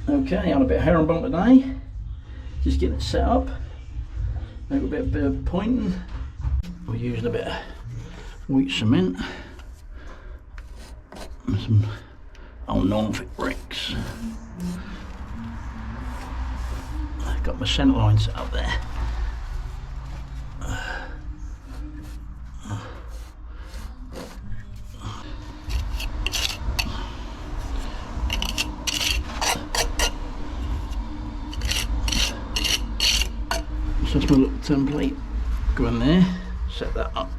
Okay, on a bit of herringbone today, just getting it set up. Make a bit of pointing. We're using a bit of wheat cement and some old non-thick bricks. I've got my centre line set up there. So that's my little template. Go in there, set that up.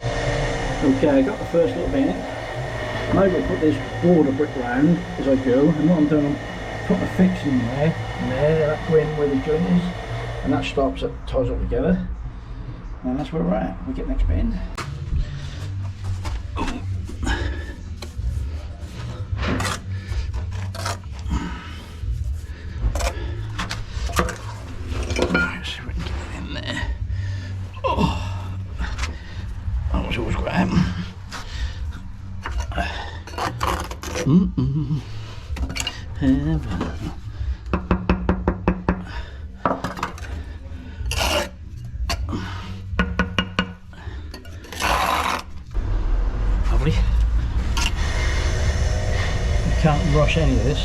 Okay, I got the first little bit in. I'm going to put this border brick round as I go, and what I'm doing, I'm putting a fix in there, and there, that go in where the joint is, and that stops it, ties all together, and that's where we're at. We get next bit in. Always got to happen. Heaven. Lovely. You can't rush any of this.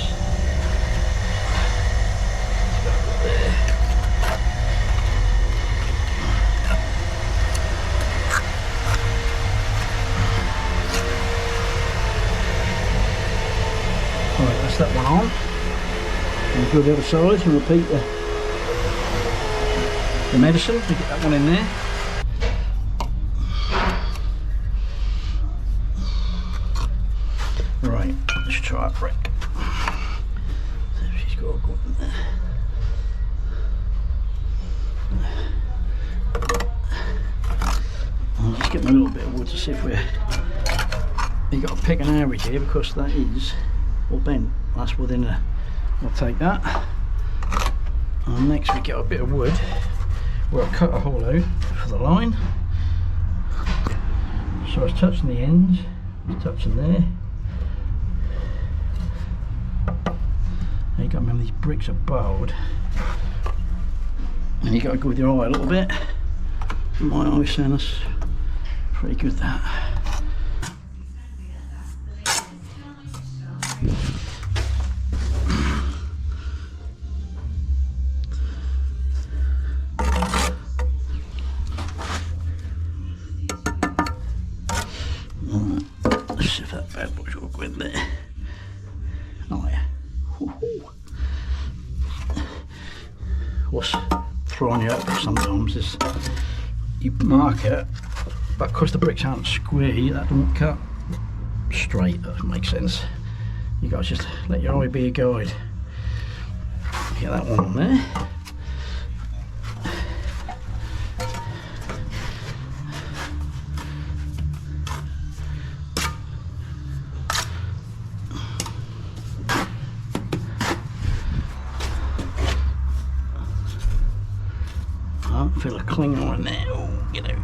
That one on, and go the other side and repeat the medicine to get that one in there. Right, let's try a brick. So she's got to go in there. I'll just get my little bit of wood to see if you got to pick an average here, because that is all bent. That's within a, I'll take that. And next we get a bit of wood where I cut a hole out for the line. So it's touching the ends, it's touching there. And you got to remember these bricks are bowed. And you got to go with your eye a little bit. My eye saying that's pretty good that. Let's see if that bad boy's will go in there. Oh yeah. What's throwing you up sometimes is you mark it, but because the bricks aren't square, that don't cut straight. That makes sense. You gotta just let your eye be a guide. Get that one on there. I feel a cling on there. Oh, get out.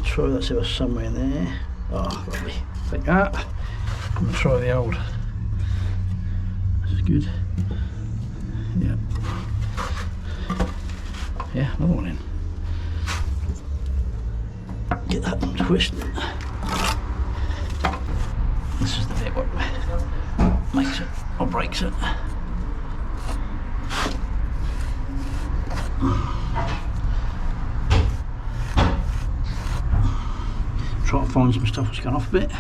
Try that, see if there's somewhere in there. Oh, lovely. Like that. I'm going to try the old. This is good. Yeah. Yeah, another one in. Get that one twisted. This is the bit what makes it or breaks it. Try to find some stuff that's gone off a bit.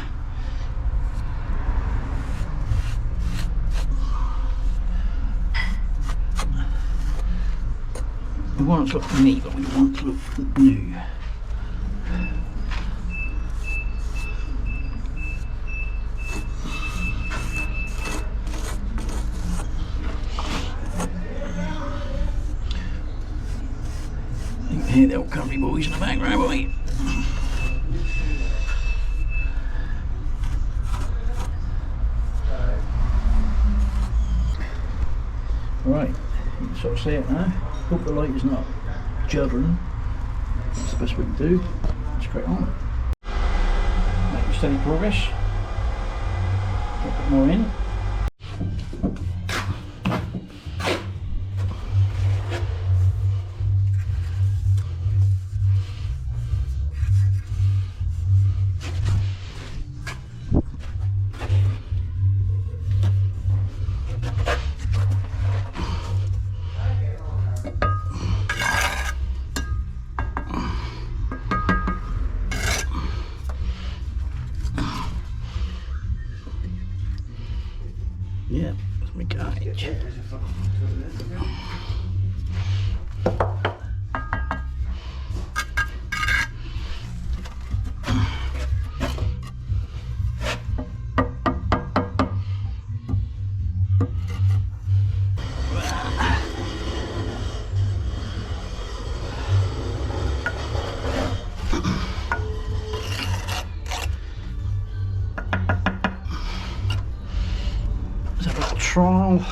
We want it to look neat, but we want it to look new. Hear the old cuddly boys in the background, boy. Right, you can sort of see it now. Hope the light is not juddering. That's the best we can do. Straight on. Making steady progress. A bit more in. Yeah, that's my gauge. Trial.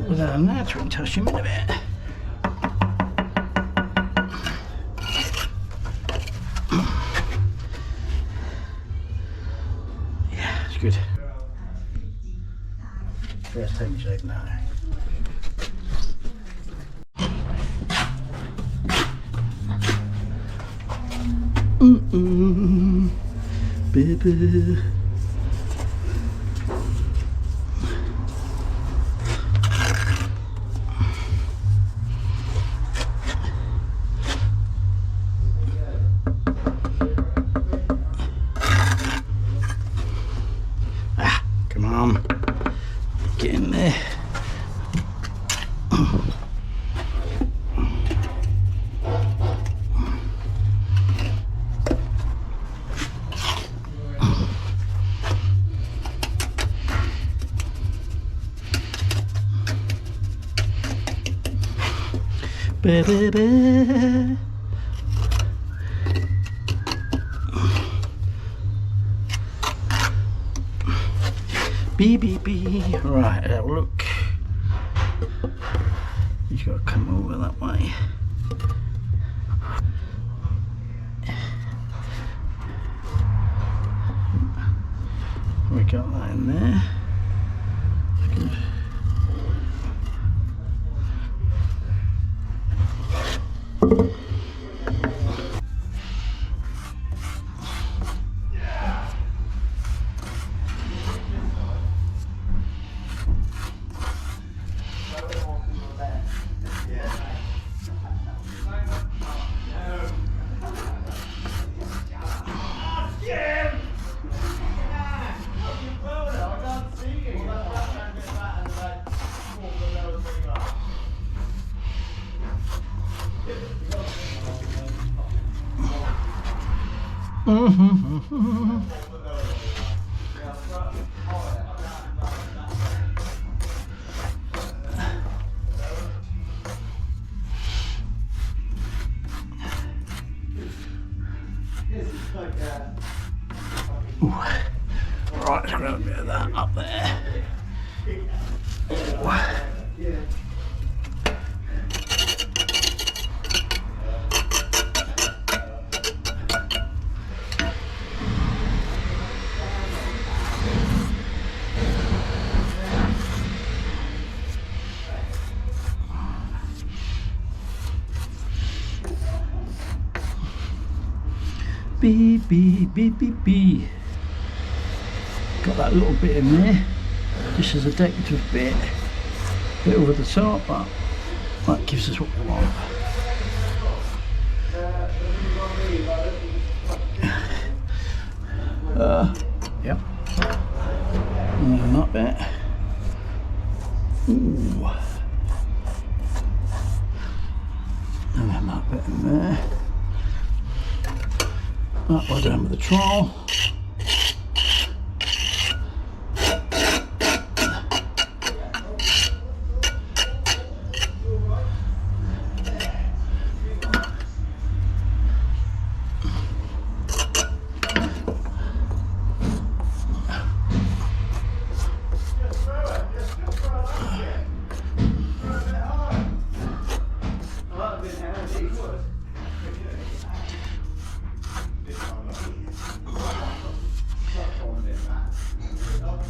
Without a knife, we can touch him in a bit. Yeah, it's good. Let's take shape now. Baby. Ah, come on. Get in there. Baby. Bee. Right, have a look. You've got to come over that way. We got that in there. Good. Right, let's grab a bit of that up there. Beep. Got that little bit in there, just as a decorative bit over the top, but that gives us what we want. Yep. And that bit. Ooh. And then that bit in there. That way down with the trowel.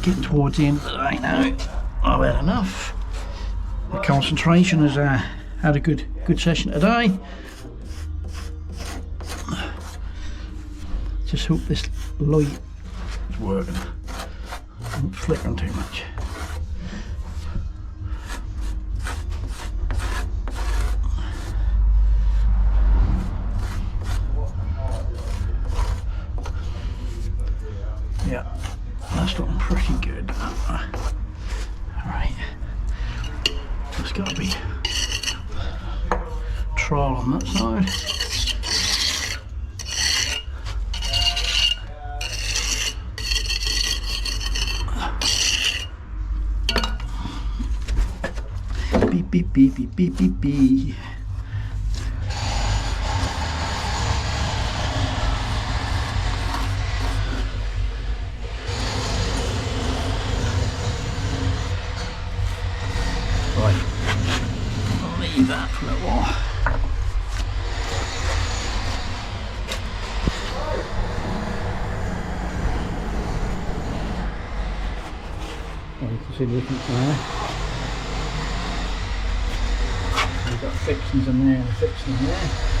getting towards the end of the day now. I've had enough. The concentration has had a good session today. Just hope this light is working. Not flickering too much. Yeah, that's looking pretty good. Alright, there's got to be trial on that side. Beep beep beep beep beep beep beep. Right, I'll leave that for a little while. Well, you can see the difference there. We've got fixings in there and fixings in there.